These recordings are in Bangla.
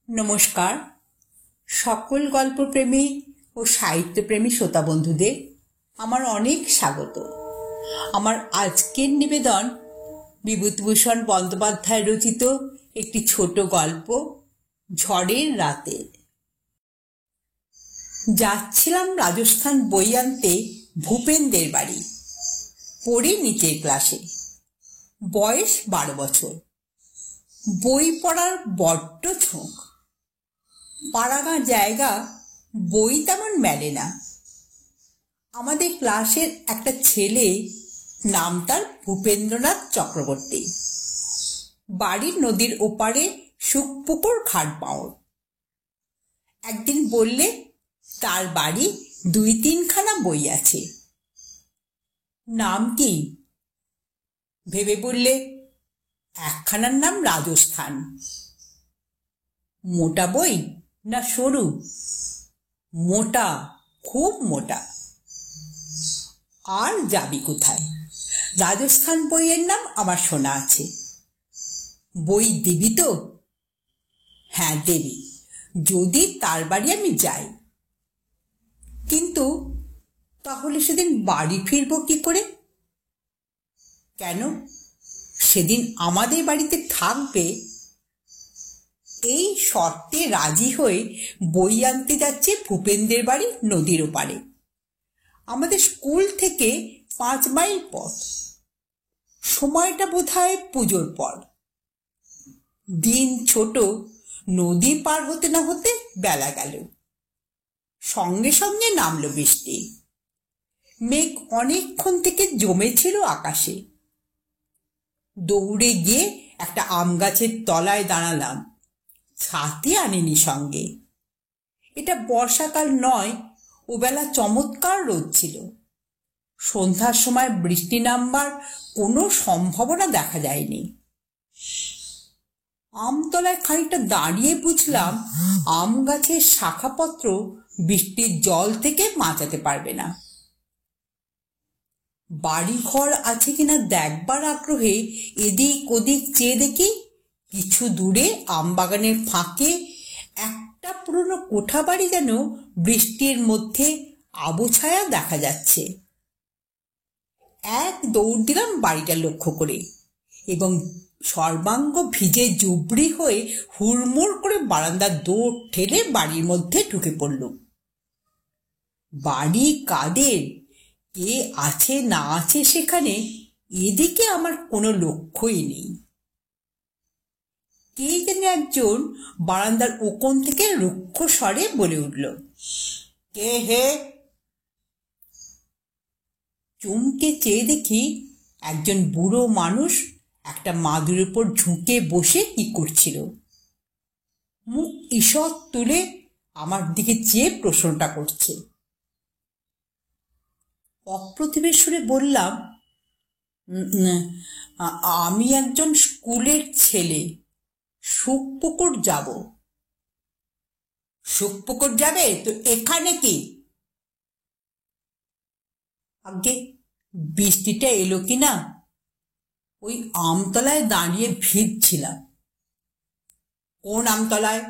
নমস্কার। সকল গল্পপ্রেমী ও সাহিত্যপ্রেমী শ্রোতা বন্ধুদের আমার অনেক স্বাগত। আমার আজকের নিবেদন বিভূতিভূষণ বন্দ্যোপাধ্যায় রচিত একটি ছোট গল্প, ঝড়ের রাতে। যাচ্ছিলাম রাজস্থান বই আনতে ভূপেনদের বাড়ি, পড়ি নিচের ক্লাসে। বয়স 12 বছর। বই পড়ার বড্ড ঝোঁক। পাড়াগাঁ জায়গা, বই তেমন মেলে না। আমাদের ক্লাসের একটা ছেলে, নাম তার ভূপেন্দ্রনাথ চক্রবর্তী, বাড়ির নদীর ওপারে শুকপুকুর ঘাট বাঁওড়। একদিন বললে তার বাড়ি 2-3খানা বই আছে। নাম কি ভেবে বললে, একখানার নাম রাজস্থান। মোটা বই না সরু? মোটা, খুব মোটা। আর যাবি কোথায়? রাজস্থান বইয়ের নাম আমার শোনা আছে। বই দিবি তো? হ্যাঁ দেবি, যদি তার বাড়ি আমি যাই। কিন্তু তাহলে সেদিন বাড়ি ফিরব কি করে? কেন, সেদিন আমাদের বাড়িতে থাকবে। এই শর্তে রাজি হয়ে বই আনতে যাচ্ছে ভূপেনদের বাড়ি নদীর ওপারে। আমাদের স্কুল থেকে 5 মাইল পথ। সময়টা বোধহয় পুজোর পর। দিন ছোট, নদী পার হতে না হতে বেলা গেল। সঙ্গে সঙ্গে নামলো বৃষ্টি। মেঘ অনেকক্ষণ থেকে জমেছিল আকাশে। দৌড়ে গিয়ে একটা আম গাছের তলায় দাঁড়ালাম। ছাতি আনিনি সঙ্গে। এটা বর্ষাকাল নয়, ওবেলা চমৎকার রোদ ছিল। সন্ধ্যার সময় বৃষ্টি নামবার কোনো সম্ভাবনা দেখা যায়নি। আমতলায় খানিকটা দাঁড়িয়ে বুঝলাম আম গাছের শাখাপত্র বৃষ্টির জল থেকে বাঁচাতে পারবে না। বাড়ি ঘর আছে কিনা দেখবার আগ্রহে এদিক ওদিক চেয়ে দেখি কিছু দূরে আমবাগানের ফাঁকে একটা পুরনো কোঠা বাড়ি যেন বৃষ্টির মধ্যে আবছায়া দেখা যাচ্ছে। এক দৌড় দিলাম বাড়িটা লক্ষ্য করে, এবং সর্বাঙ্গ ভিজে জুবড়ি হয়ে হুড়মুড় করে বারান্দার দৌড় ঠেলে বাড়ির মধ্যে ঢুকে পড়ল। বাড়ি কাদের, কে আছে না আছে সেখানে, এদিকে আমার কোনো লক্ষ্যই নেই। কে যেন একজন বারান্দার ওকোণ থেকে রুক্ষ স্বরে বলে উঠল, কে হে? চমকে চেয়ে দেখি একজন বুড়ো মানুষ একটা মাদুরের উপর ঝুঁকে বসে কি করছিল। মুখ ঈষৎ তুলে আমার দিকে চেয়ে প্রশ্নটা করছে। অপ্রতিভের সুরে বললাম, আমি একজন স্কুলের ছেলে, শুকপুকুর যাব। শুকপুকুর যাবে তো এখানে কি? আগে বৃষ্টিটা এলো কিনা, ওই আমতলায় দাঁড়িয়ে ভিজছিলাম। কোন আমতলায়?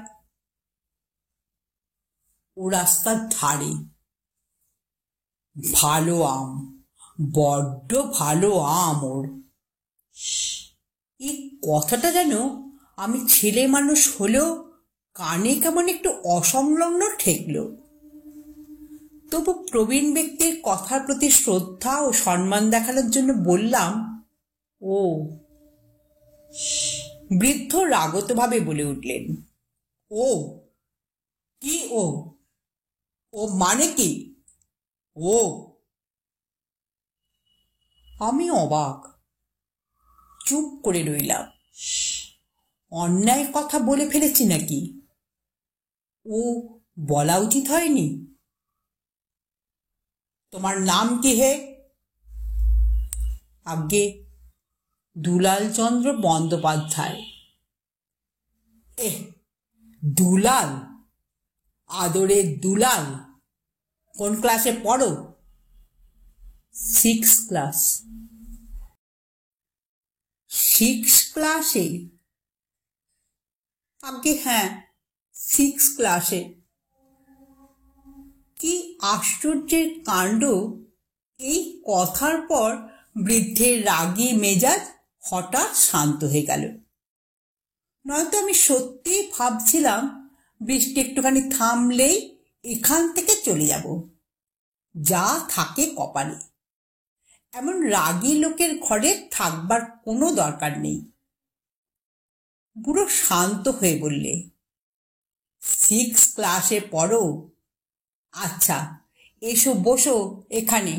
ও রাস্তার ধারে। ভালো আম, বড্ড ভালো আম ওর। এই কথাটা যেন আমি ছেলে মানুষ হলেও কানে কেমন একটু অসংলগ্ন ঠেকল। তবু প্রবীণ ব্যক্তির কথার প্রতি শ্রদ্ধা ও সম্মান দেখানোর জন্য বললাম, ও। বৃদ্ধ রাগতভাবে বলে উঠলেন, ও কি ও? ও মানে কি ও? আমি অবাক, চুপ করে রইলাম। অন্যায় কথা বলে ফেলেছি নাকি? ও বলা উচিত হয়নি? তোমার নাম কি হে? আজ্ঞে দুলালচন্দ্র বন্দ্যোপাধ্যায়। এহ, দুলাল? আদরের দুলাল? কোন ক্লাসে পড়ো? 6 ক্লাস। 6 ক্লাসে? আজ্ঞে হ্যাঁ, 6 ক্লাসে। কি আশ্চর্যের কাণ্ড! এই কথার পর বৃদ্ধের রাগী মেজাজ হঠাৎ শান্ত হয়ে গেল। নয়তো আমি সত্যিই ভাবছিলাম বৃষ্টি একটুখানি থামলেই এখান থেকে চলে যাব, যা থাকে কপালে। এমন রাগী লোকের ঘরে থাকবার কোনো দরকার নেই। বুড়ো শান্ত হয়ে বললে, 6 ক্লাসে পড়ো? আচ্ছা, এসো বসো এখানে।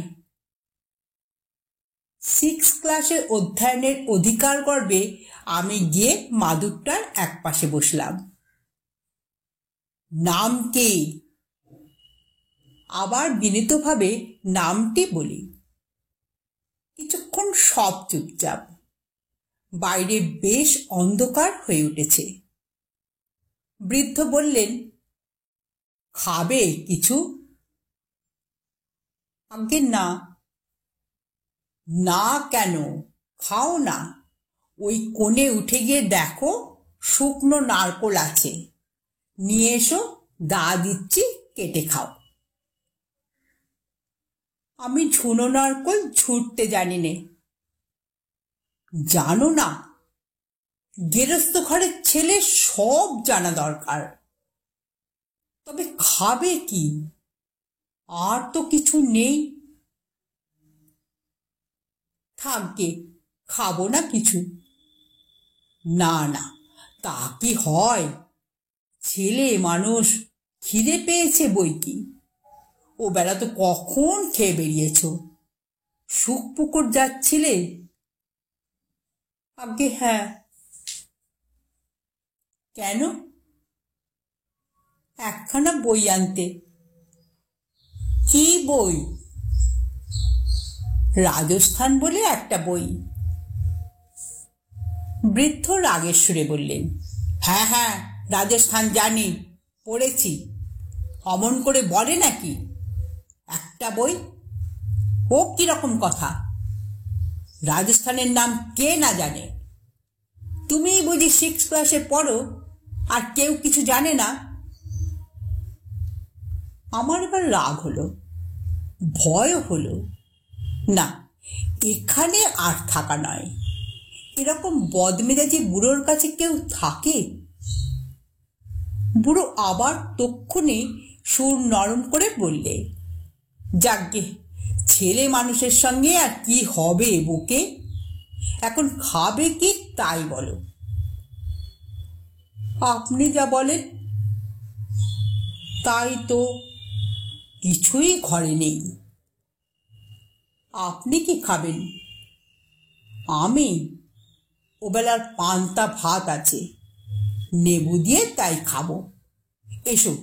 6 ক্লাসে অধ্যয়নের অধিকার গর্বে আমি গিয়ে মাদুরটার এক পাশে বসলাম। নাম কি? আবার বিনীতভাবে নামটি বলি। কিছুক্ষণ সব চুপচাপ। বাইরে বেশ অন্ধকার হয়ে উঠেছে। বৃদ্ধ বললেন, খাবে কিছু? আজ্ঞে না। না কেন? খাও না। ওই কোণে উঠে গিয়ে দেখো, শুকনো নারকোল আছে, নিয়ে এসো, দা দিচ্ছি, কেটে খাও। আমি ঝুনো নারকোল ছুটতে জানি নে। জানো না? গেরস্ত ঘরের ছেলে, সব জানা দরকার। তবে খাবে কি? আর তো কিছু নেই। থাকবে, খাবো না কিছু। না না, তা কি হয়? ছেলে মানুষ, খিদে পেয়েছে বই কি। ও বেলা তো কখন খেয়ে বেরিয়েছ? শুকপুকুর যাচ্ছিলে? আজ্ঞে হ্যাঁ। কেন? একখানা বই আনতে। কি বই? রাজস্থান বলে একটা বই। বৃদ্ধ রাগের সুরে বললেন, হ্যাঁ হ্যাঁ, রাজস্থান জানি, পড়েছি। অমন করে বলে নাকি? একটা বই ও কিরকম কথা? রাজস্থানের নাম কে না জানে? তুমি বুঝি 6 ক্লাসে পড়ো আর কেউ কিছু জানে না? আমার এবার রাগ হলো, ভয়ও হলো। না, এখানে আর থাকা নয়। এরকম বদমেজাজি বুড়োর কাছে কেউ থাকে? বুড়ো আবার তক্ষুনি সুর নরম করে বললে, যাকগে, ছেলে মানুষের সঙ্গে আর কি হবে বুকে? এখন খাবে কি তাই বলো। আপনি যা বলেন। তাই তো, কিছুই ঘরে নেই। আপনি কি খাবেন? আমি? ওবেলার পান্তা ভাত আছে, নেবু দিয়ে তাই খাবো। এসো,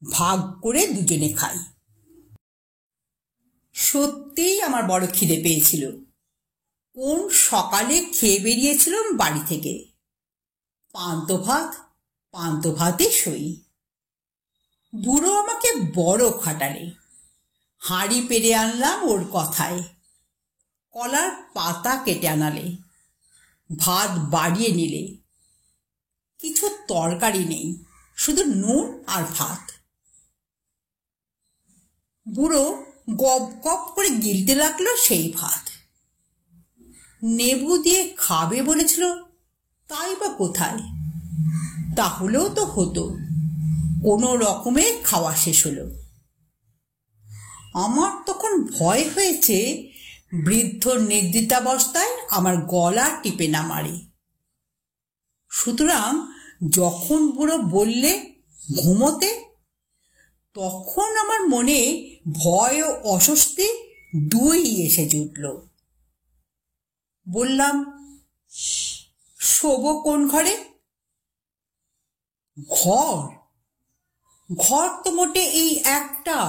ভাগ করে দুজনে খাই। সত্যিই আমার বড় খিদে পেয়েছিল। কোন সকালে খেয়ে বেরিয়েছিলাম বাড়ি থেকে। পান্ত ভাতই সই। বুড়ো আমাকে বড় খাটালে। হাঁড়ি পেরে আনলাম ওর কথায়। কলার পাতা কেটে আনালে, ভাত বাড়িয়ে নিলে। কিছু তরকারি নেই, শুধু নুন আর ভাত। বুড়ো গপ গপ করে গিলতে লাগলো সেই ভাত। নেবু দিয়ে খাবে বলেছিল, তাই বা কোথায়? তাহলেও তো হতো। কোনো রকমে খাওয়া শেষ হলো। আমার তখন ভয় হয়েছে বৃদ্ধ নিদ্রিতাবস্থায় আমার গলা টিপে না মারে। সুতরাং যখন বুড়ো বললে ঘুমোতে, তখন আমার মনে ভয় ও অস্বস্তি দুই এসে জুটল। বললাম, শোবো কোন ঘরে? ঘর? ঘর তো মোটে এই একটা।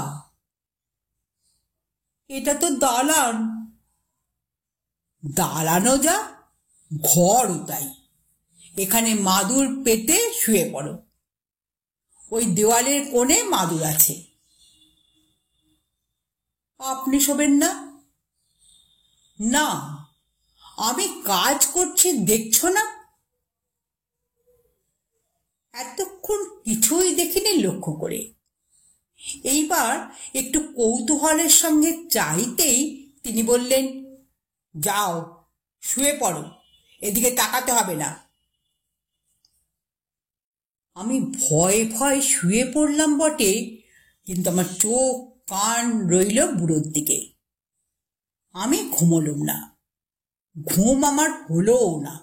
এটা তো দালান। দালানও যা, ঘরও তাই। এখানে মাদুর পেতে শুয়ে পড়ো। ওই দেওয়ালের কোণে মাদুর আছে। আপনি শোবেন না? না, আমি কাজ করছি, দেখছো না? এত এতক্ষণ কিছুই দেখিনি লক্ষ্য করে। এইবার একটু কৌতূহলের সঙ্গে চাইতেই তিনি বললেন, যাও শুয়ে পড়ো, এদিকে তাকাতে হবে না। আমি ভয়ে ভয়ে শুয়ে পড়লাম বটে, কিন্তু আমার চোখ কান রইল বুড়োর দিকে। আমি ঘুমোলুম না, ঘুম আমার হলোও না।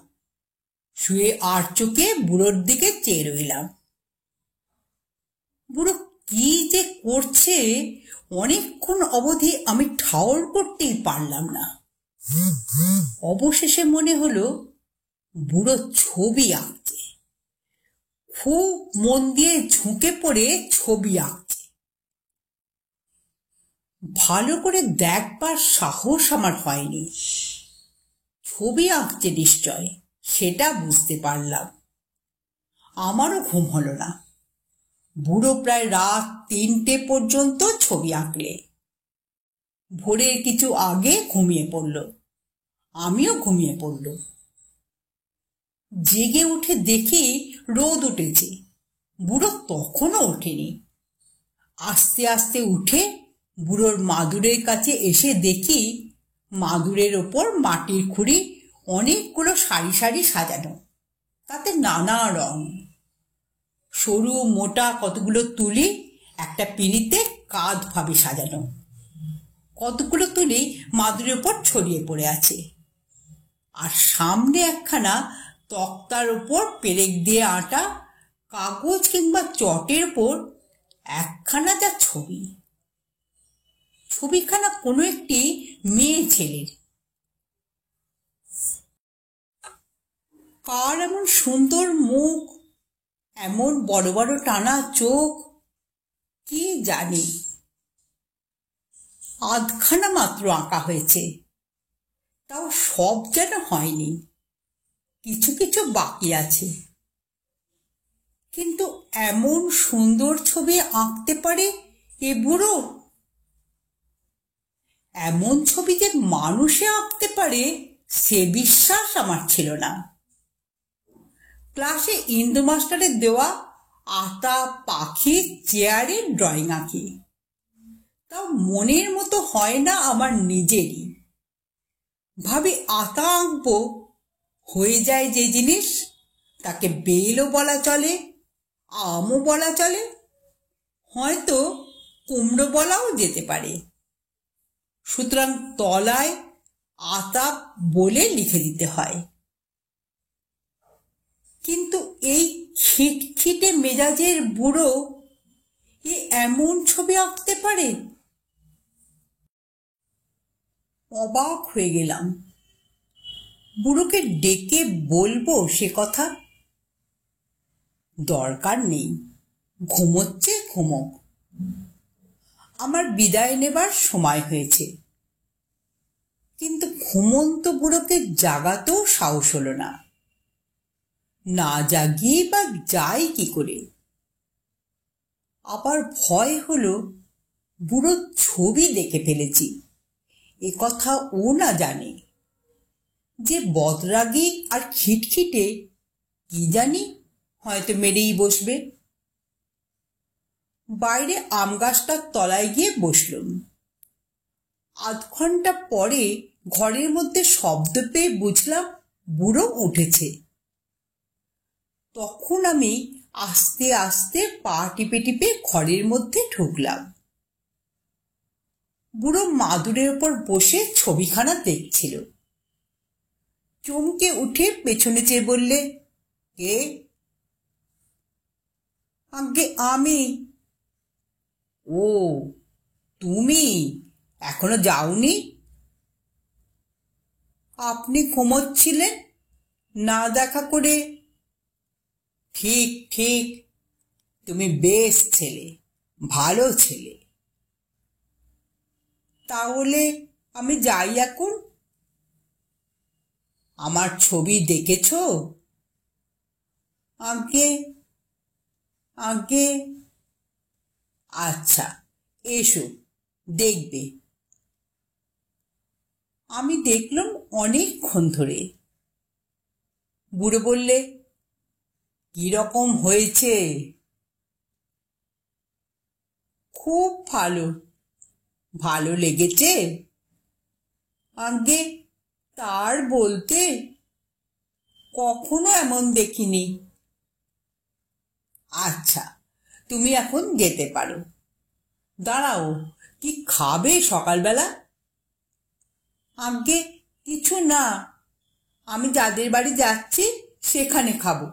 শুয়ে আর চোখে বুড়োর দিকে চেয়ে রইলাম। বুড়ো কি যে করছে অনেকক্ষণ অবধি আমি ঠাউর করতেই পারলাম না। অবশেষে মনে হলো বুড়ো ছবি আঁকছে, খুব মন দিয়ে ঝুঁকে পড়ে ছবি আঁকছে। ভালো করে দেখবার সাহস আমার হয়নি। ছবি আঁকছে নিশ্চয়, সেটা বুঝতে পারলাম। আমারও ঘুম হলো না। বুড়ো প্রায় রাত 3টে পর্যন্ত ছবি আঁকলে। ভোরের কিছু আগে ঘুমিয়ে পড়ল, আমিও ঘুমিয়ে পড়ল। জেগে উঠে দেখি রোদ উঠেছে, বুড়ো তখনও ওঠেনি। আস্তে আস্তে উঠে বুড়োর মাদুরের কাছে এসে দেখি মাদুরের ওপর মাটির খুঁড়ি অনেকগুলো সারি সারি সাজানো, তাতে নানা রং। সরু মোটা কতগুলো তুলি একটা পিঁড়িতে কাঁধভাবে সাজানো, কতগুলো তুলি মাদুরের ওপর ছড়িয়ে পড়ে আছে। আর সামনে একখানা তক্তার ওপর পেরেক দিয়ে আটা কাগজ কিংবা চটের ওপর একখানা যা ছবি। ছবিখানা কোনো একটি মেয়ে ছেলের। কার এমন সুন্দর মুখ, এমন বড় বড় টানা চোখ, কি জানি। আধখানা মাত্র আঁকা হয়েছে, তাও সব যেন হয়নি, কিছু কিছু বাকি আছে। কিন্তু এমন সুন্দর ছবি আঁকতে পারে এ বুড়ো। এমন ছবি যে মানুষে আঁকতে পারে সে বিশ্বাস আমার ছিল না। ক্লাসে ইন্দু মাস্টারের দেওয়া আতা পাখি চেয়ারের ড্রয়িং আঁকি, তাও মনের মতো হয় না আমার নিজেরই। ভাবি আতা আঁকবো, হয়ে যায় যে জিনিস, তাকে বেলও বলা চলে, আমও বলা চলে, হয়তো কুমড়ো বলাও যেতে পারে। সুতরাং তলায় আতা বলে লিখে দিতে হয়। কিন্তু এই খিটখিটে মেজাজের বুড়ো এ এমন ছবি আঁকতে পারে? অবাক হয়ে গেলাম। বুড়োকে ডেকে বলবো সে কথা? দরকার নেই, ঘুমোচ্ছে ঘুমোক। আমার বিদায় নেবার সময় হয়েছে। কিন্তু ঘুমন্ত বুড়োকে জাগাতেও সাহস হলো না। না জাগিয়ে বা যাই কি করে। আবার ভয় হলো বুড়োর ছবি দেখে ফেলেছি, এ কথা ও না জানে। যে বদরাগী আর খিটখিটে, কি জানি হয়তো মেরেই বসবে। বাইরে আম গাছটার তলায় গিয়ে বসলুম। আধ ঘন্টা পরে ঘরের মধ্যে শব্দ পেয়ে বুঝলাম বুড়ো উঠেছে। তখন আমি আস্তে আস্তে পা টিপে টিপে ঘরের মধ্যে ঢুকলাম। বুড়ো মাদুরের ওপর বসে ছবিখানা দেখছিল। চমকে উঠে পেছনে চেয়ে বললে, কে? আগে আমি। ও তুমি এখনো যাওনি? আপনি ঘুমোচ্ছিলেন, না দেখা করে। ঠিক ঠিক, তুমি বেশ ছেলে, ভালো ছেলে। তাহলে আমি যাই এখন? আমার ছবি দেখেছ? আগে আগে। আচ্ছা এসো, দেখবে। আমি দেখলাম অনেকক্ষণ ধরে। বুড়ো বললে, কিরকম হয়েছে? খুব ভালো। ভালো লেগেছে? আগে তার বলতে, কখনো এমন দেখিনি। আচ্ছা, তুমি এখন যেতে পারো। দাঁড়াও, কি খাবে সকালবেলা? আগে কিছু না, আমি যাদের বাড়ি যাচ্ছি সেখানে খাবো।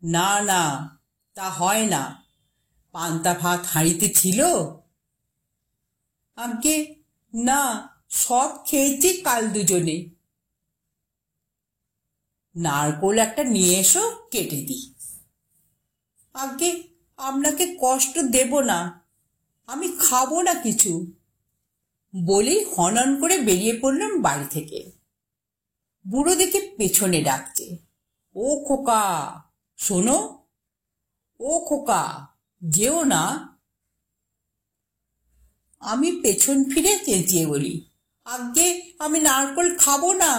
না না, তা হয় না। পান্তা ভাত হাঁড়িতে ছিল। আগে না, সব খেয়েছি কাল দুজনে। নারকোল একটা নিয়ে এসো, কেটে দিই। আগে আপনাকে কষ্ট দেব না, আমি খাবো না কিছু, বলেই হনন করে বেরিয়ে পড়লাম বাড়ি থেকে। বুড়ো দেখে পেছনে ডাকছে, ও খোকা, শোনো, ও খোকা, যেও না। আমি পেছন ফিরে চেঁচিয়ে বলি, আগে আমি নারকোল খাবো না।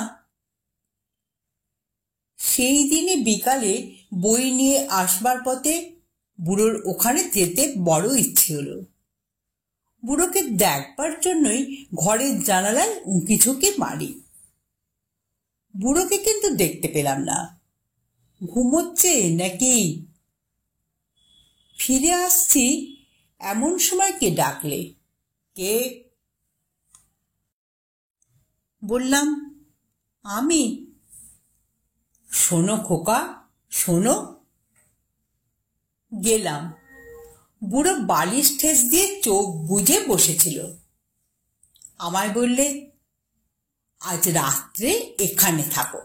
সেই দিনে বিকালে বই নিয়ে আসবার পথে বুড়োর ওখানে যেতে বড় ইচ্ছে হলো। বুড়োকে দেখবার জন্যই ঘরের জানালায় উঁকি ঝুঁকি মারি। বুড়োকে কিন্তু দেখতে পেলাম না। ঘুমোচ্ছে নাকি? ফিরে আসছি এমন সময় কে ডাকলে? কে? বললাম, আমি। শোনো খোকা, শোনো। গেলাম। বুড়ো বালিশ ঠেস দিয়ে চোখ বুজে বসেছিল। আমায় বললে, আজ রাত্রে এখানে থাকো।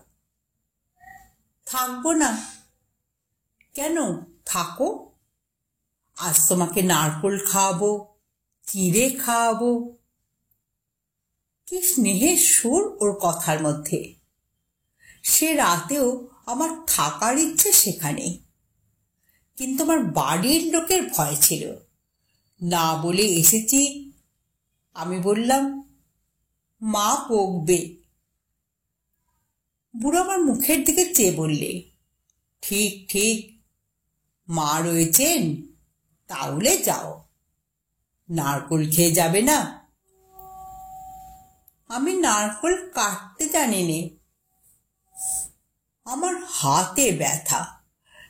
থাকবো না। কেন? থাকো। আজ তোমাকে নারকোল খাওয়াবো, চিড়ে খাওয়াবো। কি স্নেহের সুর ওর কথার মধ্যে। সে রাতেও আমার থাকার ইচ্ছে সেখানে, কিন্তু আমার বাড়ির লোকের ভয় ছিল। না বলে এসেছি। আমি বললাম, মা বকবে। বুড়ো আমার মুখের দিকে চেয়ে বললে, ঠিক ঠিক, মা রয়েছেন, তাহলে যাও। নারকোল খেয়ে যাবে না? আমি নারকোল কাটতে জানি নে। আমার হাতে ব্যথা,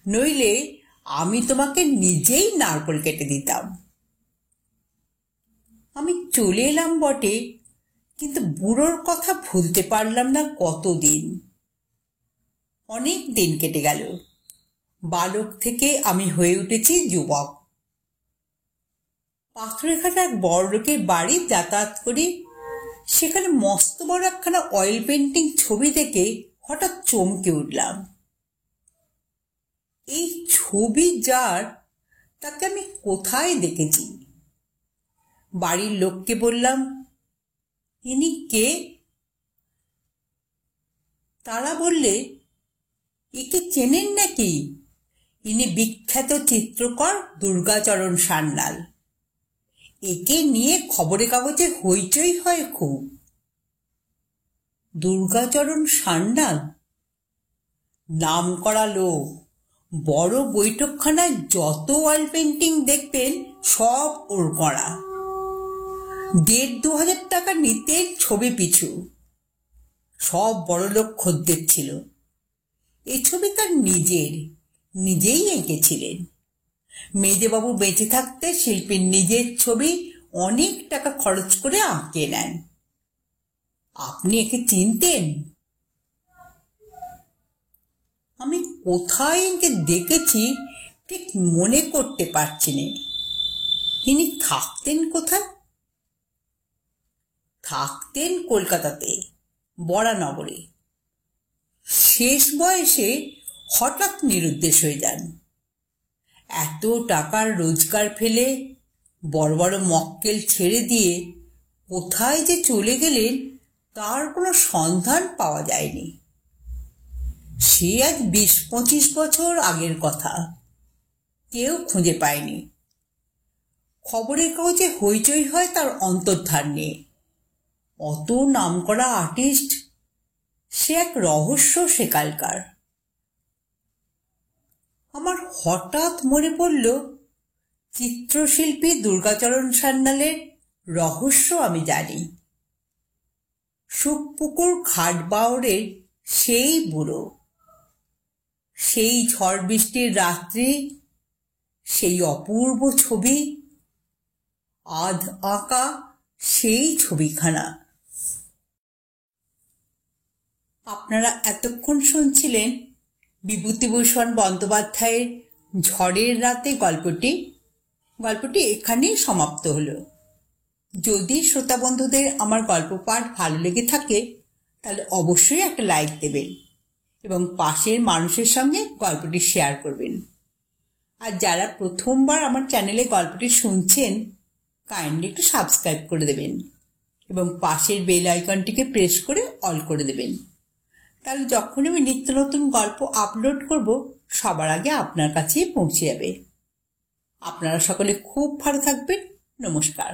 নইলে আমি তোমাকে নিজেই নারকোল কেটে দিতাম। আমি চলে এলাম বটে, কিন্তু বুড়োর কথা ভুলতে পারলাম না কতদিন। অনেক দিন কেটে গেল। বালক থেকে আমি হয়ে উঠেছি যুবক। পাথরেঘাট এক বড় লোকের বাড়ি যাতায়াত করি। সেখানে মস্ত বড় একখানা অয়েল পেন্টিং ছবি দেখে হঠাৎ চমকে উঠলাম। এই ছবি যার, তাকে আমি কোথায় দেখেছি? বাড়ির লোককে বললাম, ইনি কে? তারা বললে, একে চেনেন নাকি? ইনি বিখ্যাত চিত্রকর দুর্গাচরণ সান্যাল। একে নিয়ে খবরের কাগজে হইচই হয় খুব। দুর্গাচরণ সান্যাল নাম করা লোক। বড় বৈঠকখানায় যত অয়েল পেন্টিং দেখবেন সব ওর করা। ১,৫০০ টাকা নিতেন ছবি পিছু। সব বড়লোক খদ্দের ছিল। এই ছবি তার নিজেই এঁকেছিলেন। মেজবাবু বেঁচে থাকতে শিল্পীর নিজের ছবি অনেক টাকা খরচ করে আঁকে নেন। আপনি একে চিনতেন? আমি কোথায় একে দেখেছি ঠিক মনে করতে পারছি না। ইনি থাকতেন কোথায়? থাকতেন কলকাতাতে, বরানগরে। শেষ বয়সে হঠাৎ নিরুদ্দেশ হয়ে যান। এত টাকার রোজগার ফেলে বড় বড় মক্কেল ছেড়ে দিয়ে কোথায় যে চলে গেলেন তার কোনো সন্ধান পাওয়া যায়নি। সে আজ ২০-২৫ বছর আগের কথা। কেউ খুঁজে পায়নি। খবরের কাগজে হইচই হয় তার অন্তর্ধান নিয়ে। অত নামকরা আর্টিস্ট, সে এক রহস্য সেকালকার। আমার হঠাৎ মনে পড়ল চিত্রশিল্পী দুর্গাচরণ সান্যালের রহস্য আমি জানি। সুখপুকুর ঘাটবাওরের সেই বুড়ো, সেই ঝড় বৃষ্টির রাত্রি, সেই অপূর্ব ছবি, আধ আঁকা সেই ছবিখানা। আপনারা এতক্ষণ শুনছিলেন বিভূতিভূষণ বন্দ্যোপাধ্যায়ের ঝড়ের রাতে গল্পটি এখানেই সমাপ্ত হলো। যদি শ্রোতা বন্ধুদের আমার গল্প পাঠ ভালো লেগে থাকে তাহলে অবশ্যই একটা লাইক দেবেন এবং পাশের মানুষের সঙ্গে গল্পটি শেয়ার করবেন। আর যারা প্রথমবার আমার চ্যানেলে গল্পটি শুনছেন কাইন্ডলি একটু সাবস্ক্রাইব করে দেবেন এবং পাশের বেল আইকনটিকে প্রেস করে অল করে দেবেন। তাহলে যখন আমি নিত্য নতুন গল্প আপলোড করব সবার আগে আপনার কাছেই পৌঁছে যাবে। আপনারা সকলে খুব ভালো থাকবেন। নমস্কার।